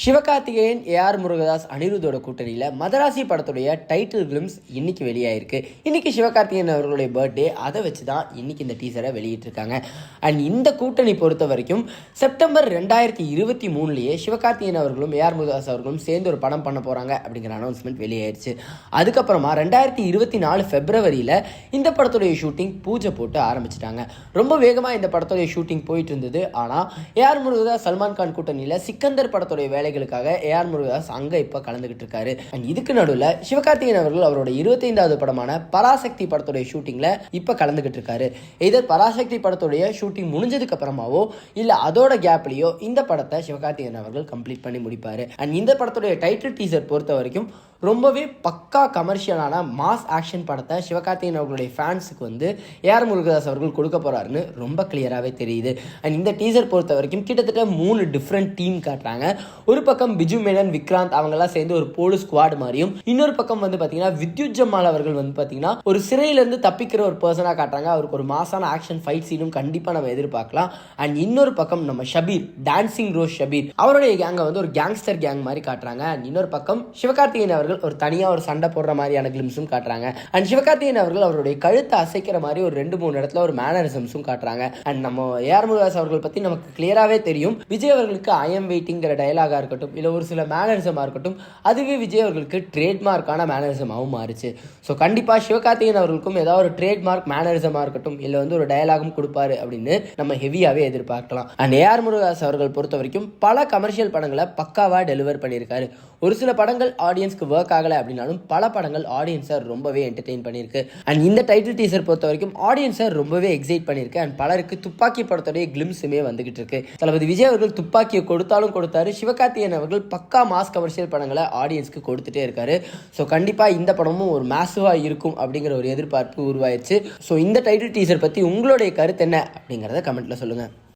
Sivakarthikeyan, AR Murugadoss, அனிருத்தோட கூட்டணியில் மதராசி படத்துடைய title glimpse இன்னைக்கு வெளியாயிருக்கு. இன்னைக்கு சிவகார்த்திகேயன் அவர்களுடைய பர்த்டே. அதை வச்சு தான் இன்னைக்கு இந்த டீசரை வெளியிட்டிருக்காங்க. அண்ட் இந்த கூட்டணி பொறுத்த வரைக்கும் செப்டம்பர் 2023 சிவகார்த்திகேயன் அவர்களும் ஏஆர் முருகதாஸ் அவர்களும் சேர்ந்து ஒரு படம் பண்ண போகிறாங்க அப்படிங்கிற அனௌன்ஸ்மெண்ட் வெளியாயிருச்சு. அதுக்கப்புறமா 2024 பிப்ரவரியில் இந்த படத்துடைய ஷூட்டிங் பூஜை போட்டு ஆரம்பிச்சிட்டாங்க. ரொம்ப வேகமாக இந்த படத்துடைய ஷூட்டிங் போயிட்டு இருந்தது. ஆனால் ஏஆர் முருகதாஸ், சல்மான் கான் கூட்டணியில் சிக்கந்தர் படத்துடைய வேலைகளுக்காக ஏஆர் முருகதாஸ் அங்க இப்ப கலந்துகிட்டு இருக்காரு. இதுக்கு நடுவில் சிவகார்த்திகேயன் அவர்கள் அவரோட 25வது படமான பராசக்தி படத்துடைய ஷூட்டிங்ல இப்ப கலந்துகிட்டு இருக்காரு. இதர் பராசக்தி படத்துடைய ஷூட்டிங் முடிஞ்சதுக்கு அப்புறமாவோ இல்ல அதோட கேப்லயோ இந்த படத்தை சிவகார்த்திகேயன் அவர்கள் கம்ப்ளீட் பண்ணி முடிப்பாரு. அண்ட் இந்த படத்துடைய டைட்டில் டீசர் பொறுத்த வரைக்கும் ரொம்பவே பக்கா கமர்ஷியலான மாஸ் ஆக்ஷன் படத்தை சிவகார்த்திகேயன் அவர்களுடைய ஃபேன்ஸுக்கு ஏஆர் முருகதாஸ் அவர்கள் கொடுக்க போறாருன்னு ரொம்ப கிளியராகவே தெரியுது. அண்ட் இந்த டீசர் பொறுத்த வரைக்கும் கிட்டத்தட்ட 3 டிஃப்ரெண்ட் டீம் காட்டுறாங்க. ஒரு பக்கம் பிஜு மேனன், விக்ராந்த் அவங்கெல்லாம் சேர்ந்து ஒரு போலீஸ் ஸ்குவாட் மாதிரியும், இன்னொரு பக்கம் பார்த்தீங்கன்னா வித்யுத் ஜம்மால் அவர்கள் பார்த்தீங்கன்னா ஒரு சிறையிலிருந்து தப்பிக்கிற ஒரு பர்சனாக காட்டுறாங்க. அவருக்கு ஒரு மாசான ஆக்ஷன் ஃபைட் சீனும் கண்டிப்பாக நம்ம எதிர்பார்க்கலாம். அண்ட் இன்னொரு பக்கம் நம்ம ஷபீர், டான்சிங் ரோஸ் ஷபீர் அவருடைய கேங்கை ஒரு கேங்ஸ்டர் கேங் மாதிரி காட்டுறாங்க. அண்ட் இன்னொரு பக்கம் சிவகார்த்திகேயன் அவர்கள் ஒரு தனியா ஒரு சண்டை போடுற மாதிரியான கிளிம்ஸும் காட்டுறாங்க. அண்ட் சிவகார்த்திகேயன் அவர்கள் அவருடைய கழுத்தை அசைக்கிற மாதிரி ஒரு 2-3 இடத்துல ஒரு மேனரிசம்ஸும் காட்டுறாங்க. அண்ட் நம்ம ஏஆர் முருகதாஸ் அவர்கள் பத்தி நமக்கு கிளியராகவே தெரியும். விஜய் அவர்களுக்கு ஐ எம் வெயிட்டிங்கிற டயலாகா இருக்கட்டும், இல்லை ஒரு சில மேனரிசமாக இருக்கட்டும், அதுவே விஜய் அவர்களுக்கு ட்ரேட்மார்க்கான மேனரிசமாகவும் மாறுச்சு. ஸோ கண்டிப்பாக சிவகார்த்திகேயன் அவர்களுக்கும் ஏதாவது ஒரு ட்ரேட்மார்க் மேனரிசமாக இருக்கட்டும், இல்லை ஒரு டயலாகும் கொடுப்பாரு அப்படின்னு நம்ம ஹெவியாகவே எதிர்பார்க்கலாம். அண்ட் ஏஆர் முருகதாஸ் அவர்கள் பொறுத்த வரைக்கும் பல கமர்ஷியல் படங்களை பக்காவாக டெலிவர் பண்ணியிருக்காரு. ஒரு சில படங்கள் ஆடியன்ஸ்க்கு ஒர்க் ஆகலை அப்படின்னாலும் பல படங்கள் ஆடியன்ஸை ரொம்பவே என்டர்டெயின் பண்ணியிருக்கு. அண்ட் இந்த டைட்டில் டீசர் பொறுத்த வரைக்கும் ஆடியன்ஸை ரொம்பவே எக்ஸைட் பண்ணியிருக்கு. அண்ட் பலருக்கு துப்பாக்கி படத்துடைய கிளிம்ஸுமே வந்துகிட்டு இருக்கு. தளபதி விஜய் அவர்கள் துப்பாக்கியை கொடுத்தாலும் கொடுத்தாரு. சிவகார்த்திகேயன் அவர்கள் பக்கா மாஸ் கமர்ஷியல் படங்களை ஆடியன்ஸ்க்கு கொடுத்துட்டே இருக்காரு. ஸோ கண்டிப்பாக இந்த படமும் ஒரு மேசிவாக இருக்கும் அப்படிங்கிற ஒரு எதிர்பார்ப்பு உருவாயிருச்சு. ஸோ இந்த டைட்டில் டீசர் பற்றி உங்களுடைய கருத்து என்ன அப்படிங்கிறத கமெண்ட்ல சொல்லுங்க.